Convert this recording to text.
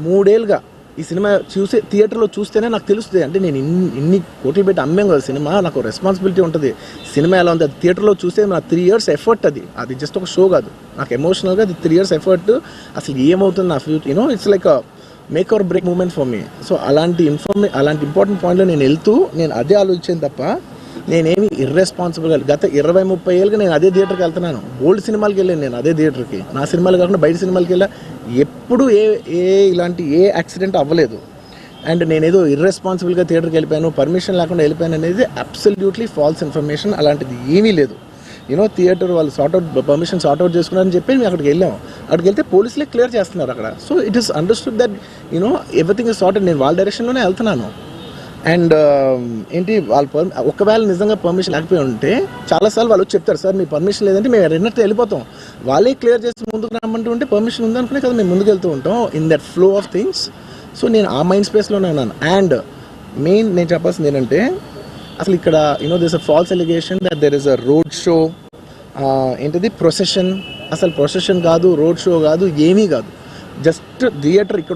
3 ఏళ్ళుగా ఈ సినిమా థియేటర్లో చూస్తేనే నాకు తెలుస్తుంది. అంటే నేను ఇన్ని కోట్లు పెట్టి అమ్మాం కదా సినిమా, నాకు రెస్పాన్సిబిలిటీ ఉంటుంది. సినిమా ఎలా ఉంది అది థియేటర్లో చూస్తే నా 3 years ఎఫర్ట్, అది జస్ట్ ఒక షో కాదు. నాకు ఎమోషనల్గా అది 3 years ఎఫర్ట్. అసలు ఏమవుతుంది నా future, it's like make or break moment for me. So అలాంటి ఇంపార్టెంట్ పాయింట్లో నేను వెళ్తూ నేను అదే ఆలోచించాను తప్ప నేనేమి ఇర్రెస్పాన్సిబుల్గా గత 20-30 ఏళ్ళుగా నేను అదే థియేటర్కి వెళ్తున్నాను. ఓల్డ్ సినిమాలకి వెళ్ళాను నేను అదే థియేటర్కి. నా సినిమాలు కాకుండా బయట సినిమాలకి వెళ్ళా. ఎప్పుడు ఇలాంటి యాక్సిడెంట్ అవ్వలేదు. అండ్ నేనేదో ఇర్రెస్పాన్సిబుల్గా థియేటర్కి వెళ్ళిపోయాను, పర్మిషన్ లేకుండా వెళ్ళిపోయాను అనేది అబ్సల్యూట్లీ ఫాల్స్ ఇన్ఫర్మేషన్. అలాంటిది ఏమీ లేదు. థియేటర్ వాళ్ళు పర్మిషన్ సార్ట్అవుట్ చేసుకున్నారని చెప్పి మేము అక్కడికి వెళ్ళాము. అక్కడికి వెళ్తే పోలీసులే క్లియర్ చేస్తున్నారు అక్కడ. So it is understood that everything is sorted. నేను వాళ్ళ డైరెక్షన్లోనే వెళ్తున్నాను. అండ్ ఒకవేళ నిజంగా పర్మిషన్ లేకపోయి ఉంటే చాలాసార్లు వాళ్ళు చెప్తారు, సార్ మీ పర్మిషన్ లేదంటే మేము రెండట్టు వెళ్ళిపోతాం. వాళ్ళే క్లియర్ చేసి ముందుకు రమ్మంటూ ఉంటే పర్మిషన్ ఉందనుకునే కదా మేము ముందుకు వెళ్తూ ఉంటాం in that flow of things. So నేను ఆ మైండ్ స్పేస్లోనే ఉన్నాను. అండ్ మెయిన్ నేను చెప్పాల్సింది ఏంటంటే అసలు ఇక్కడ this a false allegation that there is a road show, procession. అసలు ప్రొసెషన్ కాదు, రోడ్ షో కాదు, ఏమీ కాదు. జస్ట్ థియేటర్ ఇక్కడ